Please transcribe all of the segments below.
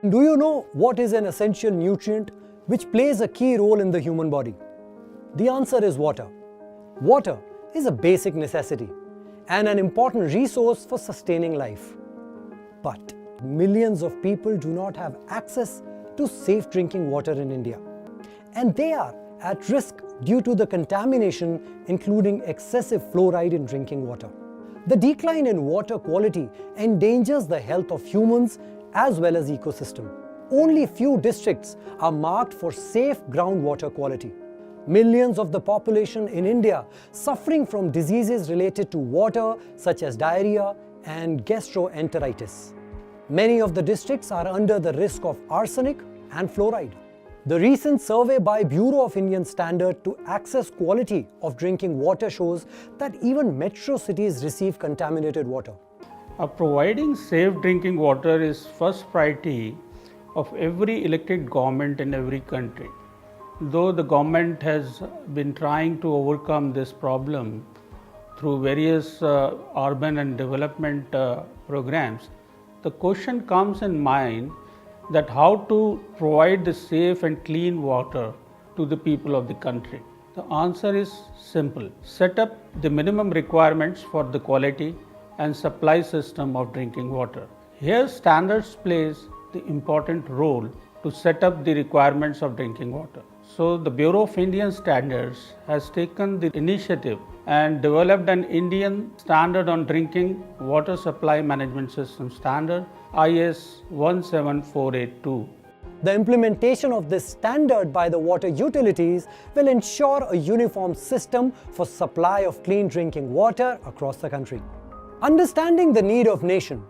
Do you know what is an essential nutrient which plays a key role in the human body? The answer is water. Water is a basic necessity and an important resource for sustaining life. But millions of people do not have access to safe drinking water in India, and they are at risk due to the contamination, including excessive fluoride in drinking water. The decline in water quality endangers the health of humans as well as ecosystem. Only few districts are marked for safe groundwater quality. Millions of the population in India suffering from diseases related to water such as diarrhea and gastroenteritis. Many of the districts are under the risk of arsenic and fluoride. The recent survey by Bureau of Indian Standard to access quality of drinking water shows that even metro cities receive contaminated water. Providing safe drinking water is first priority of every elected government in every country. Though the government has been trying to overcome this problem through various urban and development programs, the question comes in mind that how to provide the safe and clean water to the people of the country. The answer is simple. Set up the minimum requirements for the quality and supply system of drinking water. Here standards plays the important role to set up the requirements of drinking water. So the Bureau of Indian Standards has taken the initiative and developed an Indian standard on drinking water supply management system standard IS 17482. The implementation of this standard by the water utilities will ensure a uniform system for supply of clean drinking water across the country. Understanding the need of nation,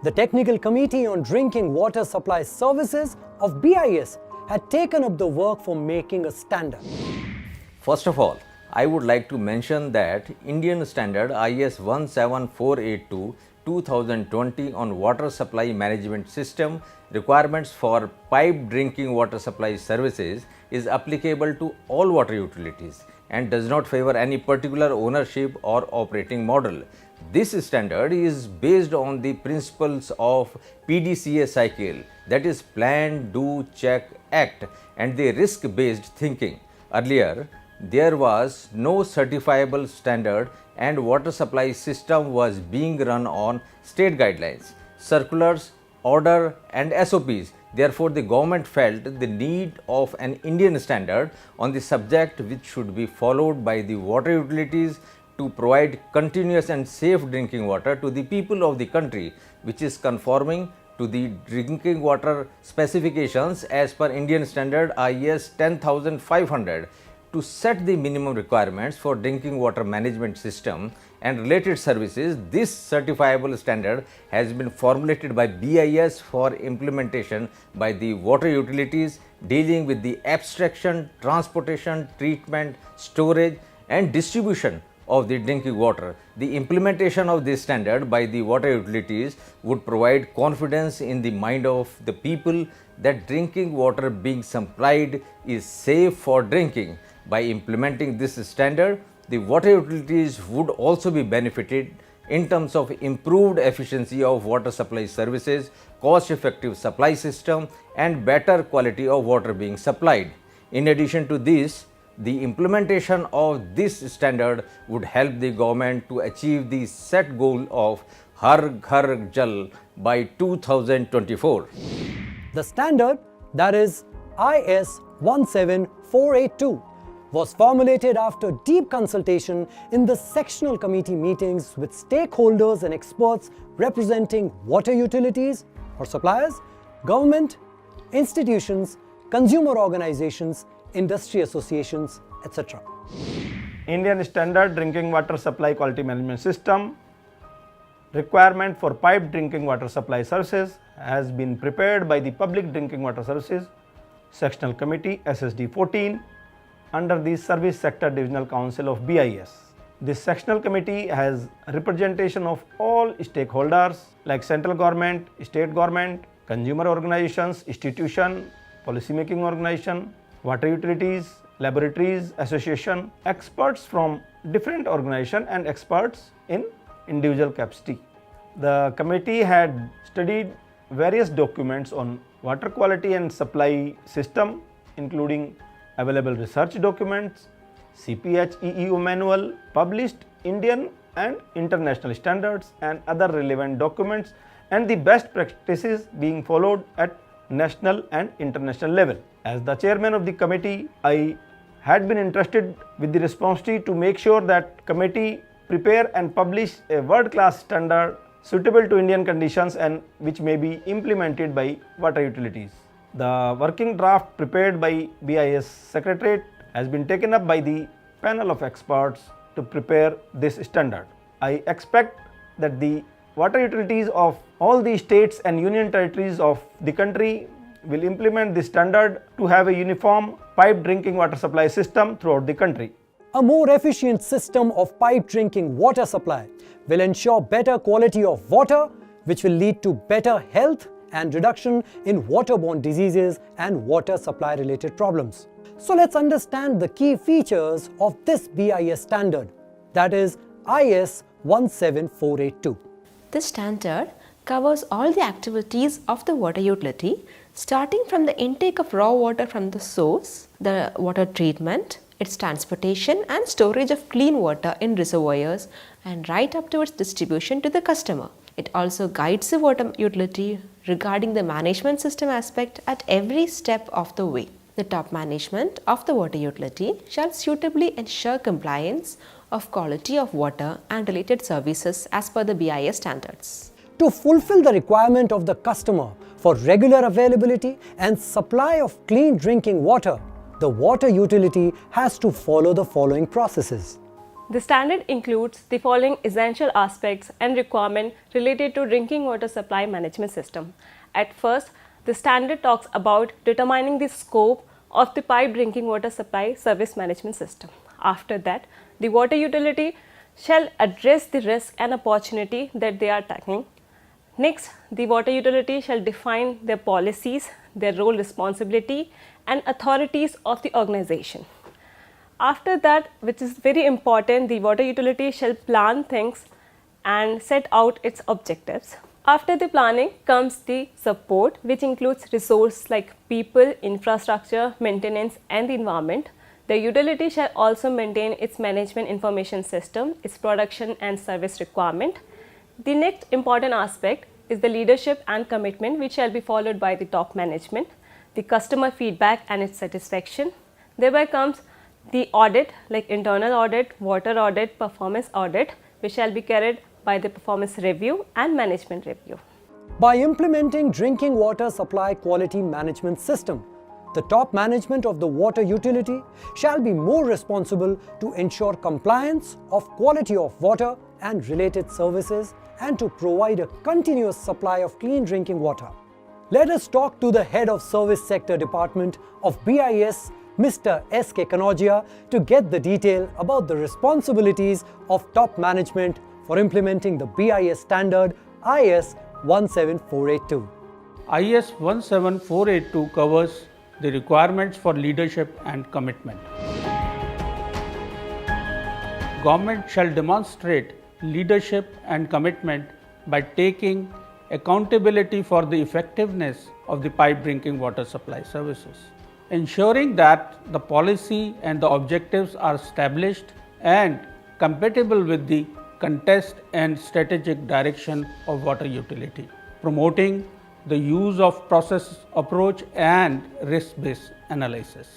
the Technical Committee on Drinking Water Supply Services of BIS had taken up the work for making a standard. First of all, I would like to mention that Indian Standard IS 17482 2020 on Water Supply Management System requirements for piped drinking water supply services is applicable to all water utilities and does not favor any particular ownership or operating model. This standard is based on the principles of PDCA cycle, that is Plan, Do, Check, Act, and the risk-based thinking. Earlier, there was no certifiable standard and water supply system was being run on state guidelines, circulars, order and SOPs. Therefore, the government felt the need of an Indian standard on the subject which should be followed by the water utilities to provide continuous and safe drinking water to the people of the country, which is conforming to the drinking water specifications as per Indian Standard IS 10500 to set the minimum requirements for drinking water management system and related services. This certifiable standard has been formulated by BIS for implementation by the water utilities dealing with the abstraction, transportation, treatment, storage and distribution of the drinking water. The implementation of this standard by the water utilities would provide confidence in the mind of the people that drinking water being supplied is safe for drinking. By implementing this standard, the water utilities would also be benefited in terms of improved efficiency of water supply services, cost-effective supply system and better quality of water being supplied. In addition to this, the implementation of this standard would help the government to achieve the set goal of Har Ghar Jal by 2024. The standard, that is IS 17482, was formulated after deep consultation in the sectional committee meetings with stakeholders and experts representing water utilities or suppliers, government, institutions, consumer organizations, industry associations, etc. Indian Standard Drinking Water Supply Quality Management System requirement for piped drinking water supply services has been prepared by the Public Drinking Water Services Sectional Committee SSD 14 under the Service Sector Divisional Council of BIS. This sectional committee has representation of all stakeholders like central government, state government, consumer organizations, institution, policymaking organization, water utilities, laboratories, association, experts from different organizations and experts in individual capacity. The committee had studied various documents on water quality and supply system, including available research documents, CPHEEO manual, published Indian and international standards and other relevant documents, and the best practices being followed at national and international level. As the chairman of the committee, I had been entrusted with the responsibility to make sure that committee prepare and publish a world-class standard suitable to Indian conditions and which may be implemented by water utilities. The working draft prepared by BIS Secretariat has been taken up by the panel of experts to prepare this standard. I expect that the water utilities of all the states and union territories of the country will implement this standard to have a uniform piped drinking water supply system throughout the country. A more efficient system of piped drinking water supply will ensure better quality of water, which will lead to better health and reduction in waterborne diseases and water supply related problems. So let's understand the key features of this BIS standard, that is IS 17482. This standard covers all the activities of the water utility, starting from the intake of raw water from the source, the water treatment, its transportation and storage of clean water in reservoirs, and right up to its distribution to the customer. It also guides the water utility regarding the management system aspect at every step of the way. The top management of the water utility shall suitably ensure compliance of quality of water and related services as per the BIS standards. To fulfill the requirement of the customer for regular availability and supply of clean drinking water, the water utility has to follow the following processes. The standard includes the following essential aspects and requirements related to drinking water supply management system. At first, the standard talks about determining the scope of the piped drinking water supply service management system. After that, the water utility shall address the risk and opportunity that they are tackling. Next, the water utility shall define their policies, their role, responsibility and authorities of the organization. After that, which is very important, the water utility shall plan things and set out its objectives. After the planning comes the support, which includes resources like people, infrastructure, maintenance and the environment. The utility shall also maintain its management information system, its production and service requirement. The next important aspect is the leadership and commitment, which shall be followed by the top management, the customer feedback and its satisfaction. Thereby comes the audit like internal audit, water audit, performance audit, which shall be carried by the performance review and management review. By implementing drinking water supply quality management system, the top management of the water utility shall be more responsible to ensure compliance of quality of water and related services and to provide a continuous supply of clean drinking water. Let us talk to the head of Service Sector Department of BIS, Mr. S.K. Kanodia, to get the detail about the responsibilities of top management for implementing the BIS standard IS 17482. IS 17482 covers the requirements for leadership and commitment. Government shall demonstrate leadership and commitment by taking accountability for the effectiveness of the piped drinking water supply services, ensuring that the policy and the objectives are established and compatible with the context and strategic direction of water utility, promoting the use of process approach and risk-based analysis,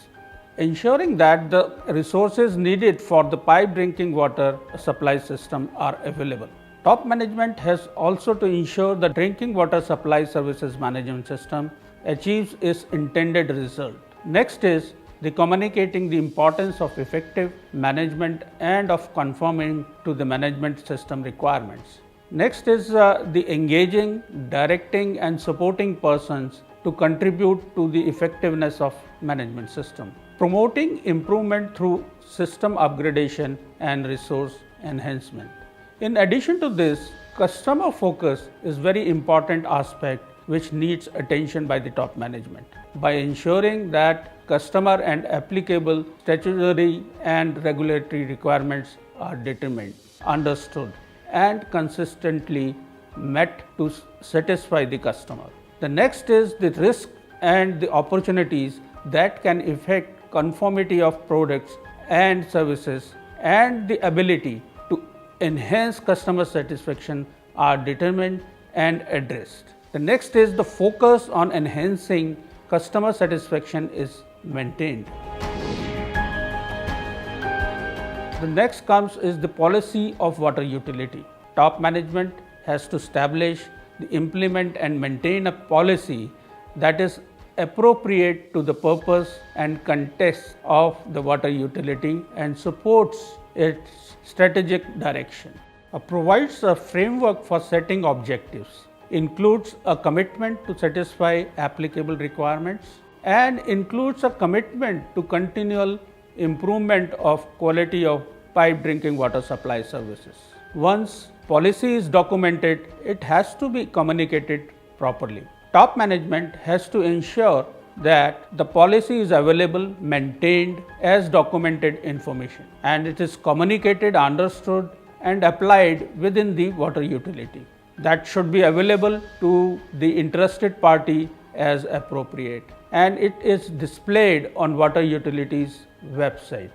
ensuring that the resources needed for the piped drinking water supply system are available. Top management has also to ensure the drinking water supply services management system achieves its intended result. Next is the communicating the importance of effective management and of conforming to the management system requirements. Next is the engaging, directing and supporting persons to contribute to the effectiveness of management system. Promoting improvement through system upgradation and resource enhancement. In addition to this, customer focus is very important aspect which needs attention by the top management by ensuring that customer and applicable statutory and regulatory requirements are determined, understood and consistently met to satisfy the customer. The next is the risk and the opportunities that can affect conformity of products and services and the ability to enhance customer satisfaction are determined and addressed. The next is the focus on enhancing customer satisfaction is maintained. The next comes is the policy of water utility. Top management has to establish, implement and maintain a policy that is appropriate to the purpose and context of the water utility and supports its strategic direction. Provides a framework for setting objectives, includes a commitment to satisfy applicable requirements, and includes a commitment to continual improvement of quality of piped drinking water supply services. Once policy is documented, it has to be communicated properly. Top management has to ensure that the policy is available, maintained as documented information, and it is communicated, understood and applied within the water utility. That should be available to the interested party as appropriate, and it is displayed on water utilities website.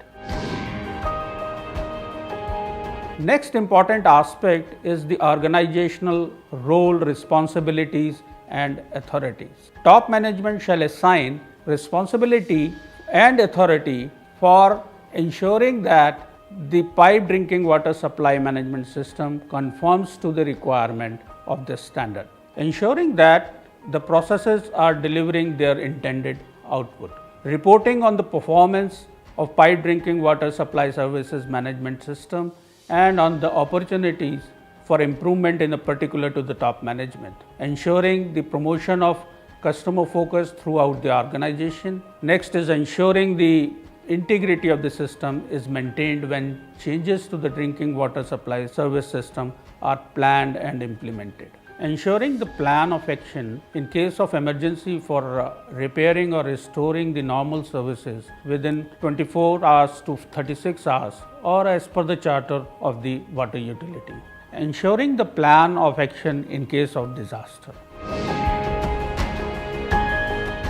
Next important aspect is the organizational role, responsibilities and authorities. Top management shall assign responsibility and authority for ensuring that the piped drinking water supply management system conforms to the requirement of this standard, ensuring that the processes are delivering their intended output. Reporting on the performance of piped drinking water supply services management system and on the opportunities for improvement in a particular to the top management. Ensuring the promotion of customer focus throughout the organization. Next is ensuring the integrity of the system is maintained when changes to the drinking water supply service system are planned and implemented. Ensuring the plan of action in case of emergency for repairing or restoring the normal services within 24 hours to 36 hours or as per the charter of the water utility. Ensuring the plan of action in case of disaster.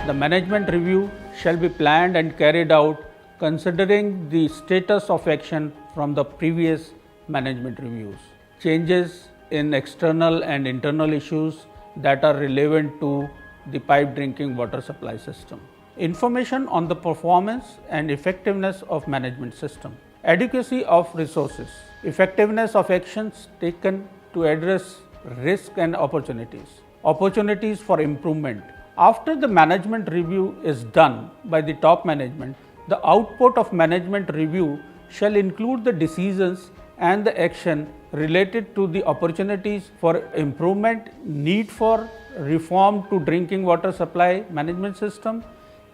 The management review shall be planned and carried out considering the status of action from the previous management reviews, changes in external and internal issues that are relevant to the piped drinking water supply system, information on the performance and effectiveness of management system, adequacy of resources, effectiveness of actions taken to address risk and opportunities for improvement. After the management review is done by the top management, the output of management review shall include the decisions and the action related to the opportunities for improvement, need for reform to drinking water supply management system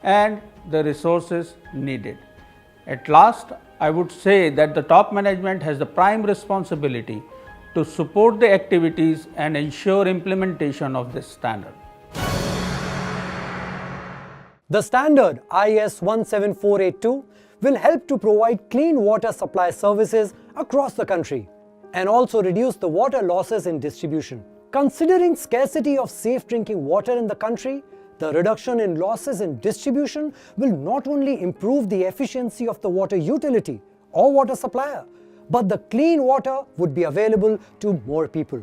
and the resources needed. At last, I would say that the top management has the prime responsibility to support the activities and ensure implementation of this standard. The standard IS 17482 will help to provide clean water supply services across the country and also reduce the water losses in distribution. Considering scarcity of safe drinking water in the country, the reduction in losses in distribution will not only improve the efficiency of the water utility or water supplier, but the clean water would be available to more people.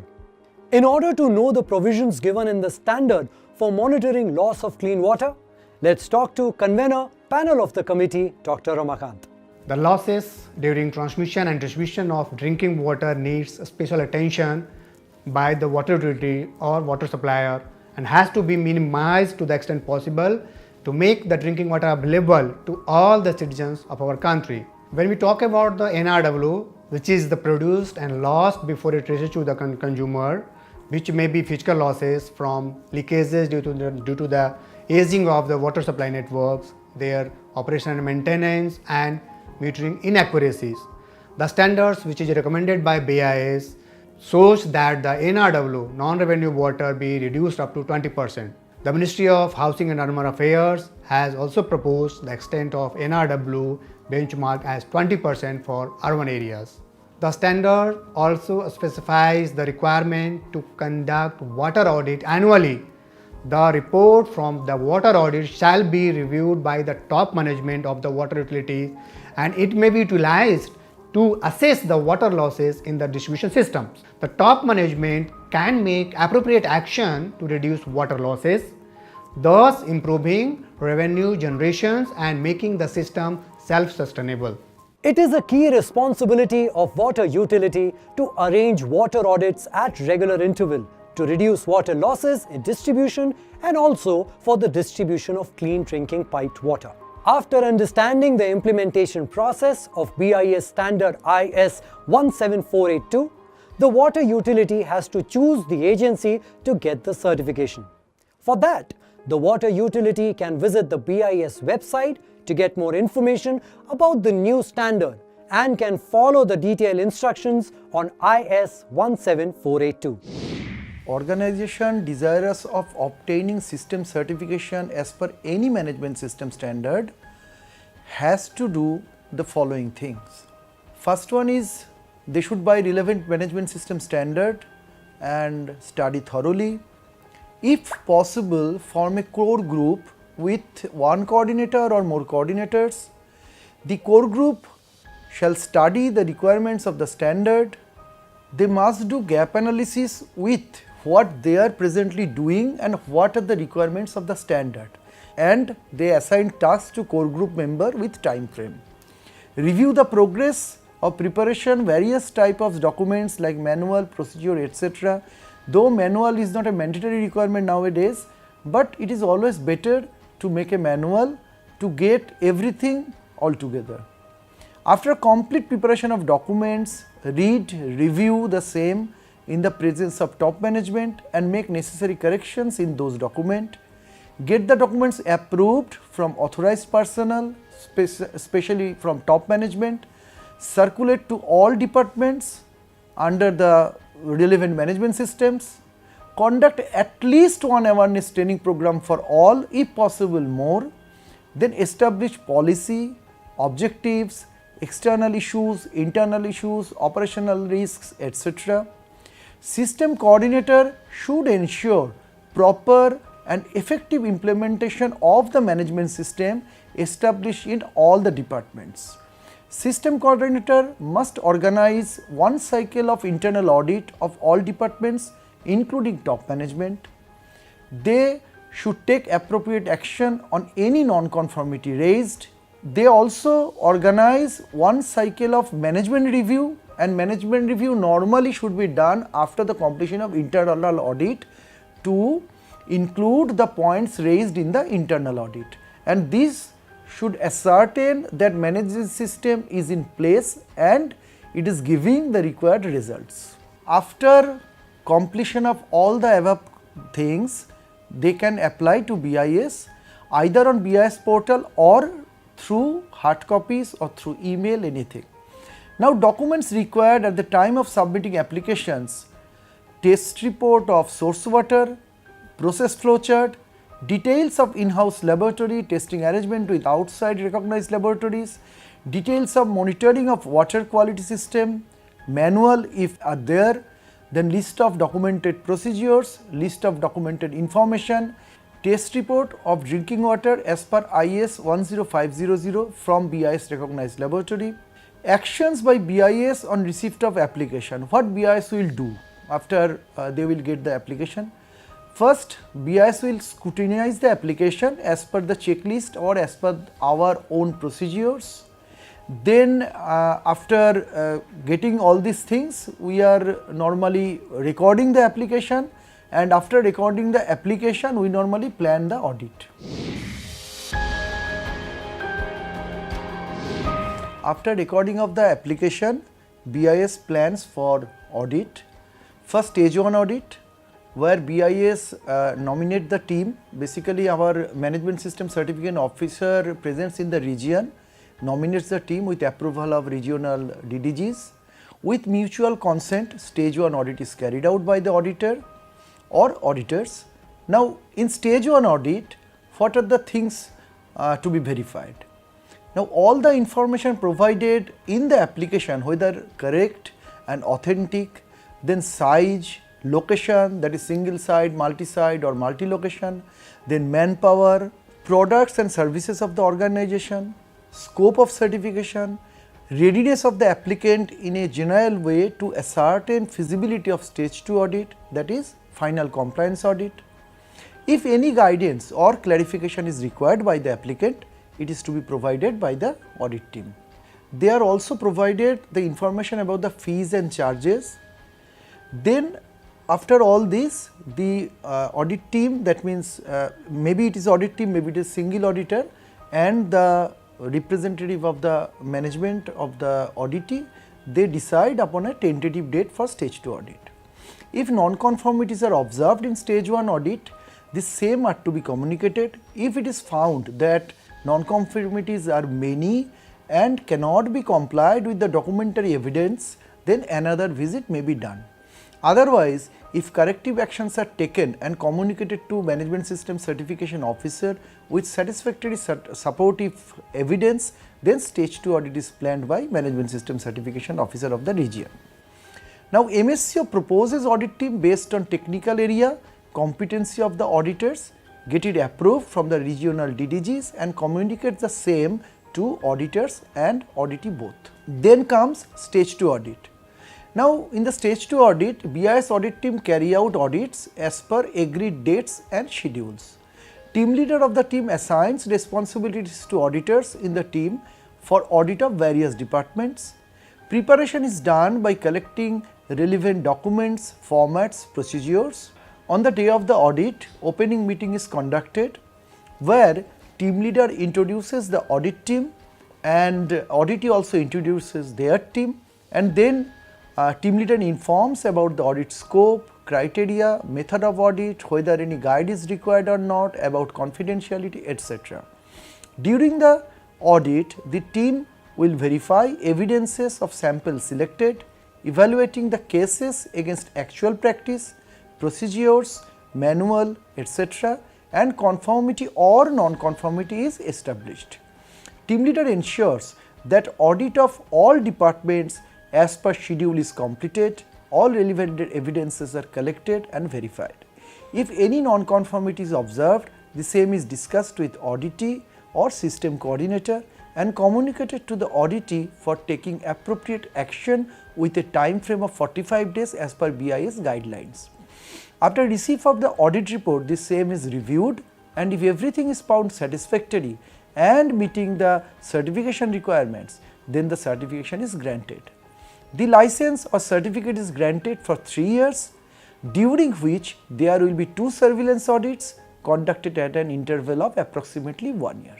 In order to know the provisions given in the standard for monitoring loss of clean water, let's talk to convener panel of the committee, Dr. Ramakant. The losses during transmission and distribution of drinking water needs special attention by the water utility or water supplier and has to be minimized to the extent possible to make the drinking water available to all the citizens of our country. When we talk about the NRW, which is the produced and lost before it reaches to the consumer, which may be physical losses from leakages due to the aging of the water supply networks, their operation and maintenance and metering inaccuracies. The standards which is recommended by BIS shows that the NRW, non-revenue water, be reduced up to 20%. The Ministry of Housing and Urban Affairs has also proposed the extent of NRW benchmark as 20% for urban areas. The standard also specifies the requirement to conduct water audit annually The report from the water audit shall be reviewed by the top management of the water utility, and it may be utilized to assess the water losses in the distribution systems. The top management can make appropriate action to reduce water losses, thus improving revenue generations and making the system self-sustainable. It is a key responsibility of water utility to arrange water audits at regular interval to reduce water losses in distribution and also for the distribution of clean drinking piped water. After understanding the implementation process of BIS standard IS 17482, the water utility has to choose the agency to get the certification. For that, the water utility can visit the BIS website to get more information about the new standard and can follow the detailed instructions on IS 17482. Organization desirous of obtaining system certification as per any management system standard has to do the following things. First one is they should buy relevant management system standard and study thoroughly. If possible, form a core group with one coordinator or more coordinators. The core group shall study the requirements of the standard. They must do gap analysis with what they are presently doing and what are the requirements of the standard, and they assign tasks to core group member with time frame. Review the progress of preparation various type of documents like manual, procedure, etc. Though manual is not a mandatory requirement nowadays, but it is always better to make a manual to get everything all together. After complete preparation of documents, read, review the same in the presence of top management and make necessary corrections in those documents. Get the documents approved from authorized personnel, especially from top management. Circulate to all departments under the relevant management systems. Conduct at least one awareness training program for all, if possible more. Then establish policy, objectives, external issues, internal issues, operational risks, etc. System coordinator should ensure proper and effective implementation of the management system established in all the departments. System coordinator must organize one cycle of internal audit of all departments including top management. They should take appropriate action on any non-conformity raised. They also organize one cycle of management review, and management review normally should be done after the completion of internal audit to include the points raised in the internal audit, and this should ascertain that management system is in place and it is giving the required results. After completion of all the above things, they can apply to BIS either on BIS portal or through hard copies or through email, anything. Now, documents required at the time of submitting applications: test report of source water, process flowchart, details of in-house laboratory testing arrangement with outside recognized laboratories, details of monitoring of water quality system, manual if are there, then list of documented procedures, list of documented information, test report of drinking water as per IS 10500 from BIS recognized laboratory. Actions by BIS on receipt of application. What BIS will do after they will get the application? First, BIS will scrutinize the application as per the checklist or as per our own procedures. Then after getting all these things, we are normally recording the application, and after recording the application, we normally plan the audit. After recording of the application, BIS plans for audit. First, stage 1 audit, where BIS nominate the team. Basically, our management system certificate officer presents in the region, nominates the team with approval of regional DDGs. With mutual consent, stage 1 audit is carried out by the auditor or auditors. Now, in stage 1 audit, what are the things to be verified? Now, all the information provided in the application, whether correct and authentic, then size, location, that is single site, multi-site or multi-location, then manpower, products and services of the organization, scope of certification, readiness of the applicant in a general way to ascertain feasibility of stage 2 audit, that is final compliance audit. If any guidance or clarification is required by the applicant, it is to be provided by the audit team. They are also provided the information about the fees and charges. Then after all this, the audit team, that means maybe it is audit team, maybe it is single auditor and the representative of the management of the auditee, they decide upon a tentative date for stage 2 audit. If non-conformities are observed in stage 1 audit, the same are to be communicated. If it is found that non-conformities are many and cannot be complied with the documentary evidence, then another visit may be done. Otherwise, if corrective actions are taken and communicated to Management System Certification Officer with satisfactory supportive evidence, then stage 2 audit is planned by Management System Certification Officer of the region. Now, MSCO proposes audit team based on technical area, competency of the auditors, get it approved from the regional DDGs and communicate the same to auditors and auditee both. Then comes stage 2 audit. Now, in the stage 2 audit, BIS audit team carry out audits as per agreed dates and schedules. Team leader of the team assigns responsibilities to auditors in the team for audit of various departments. Preparation is done by collecting relevant documents, formats, procedures. On the day of the audit, opening meeting is conducted where team leader introduces the audit team and auditee also introduces their team, and then team leader informs about the audit scope, criteria, method of audit, whether any guide is required or not, about confidentiality, etc. During the audit, the team will verify evidences of samples selected, evaluating the cases against actual practice, procedures, manual, etc., and conformity or non-conformity is established. Team leader ensures that audit of all departments as per schedule is completed, all relevant evidences are collected and verified. If any non-conformity is observed, the same is discussed with auditee or system coordinator and communicated to the auditee for taking appropriate action with a time frame of 45 days as per BIS guidelines. After receipt of the audit report, the same is reviewed, and if everything is found satisfactory and meeting the certification requirements, then the certification is granted. The license or certificate is granted for 3 years, during which there will be 2 surveillance audits conducted at an interval of approximately 1 year.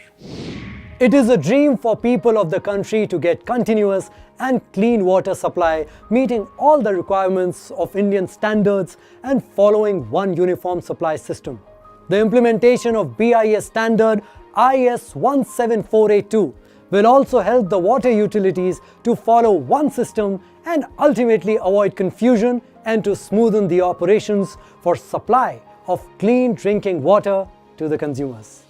It is a dream for people of the country to get continuous and clean water supply, meeting all the requirements of Indian standards and following one uniform supply system. The implementation of BIS standard IS 17482 will also help the water utilities to follow one system and ultimately avoid confusion and to smoothen the operations for supply of clean drinking water to the consumers.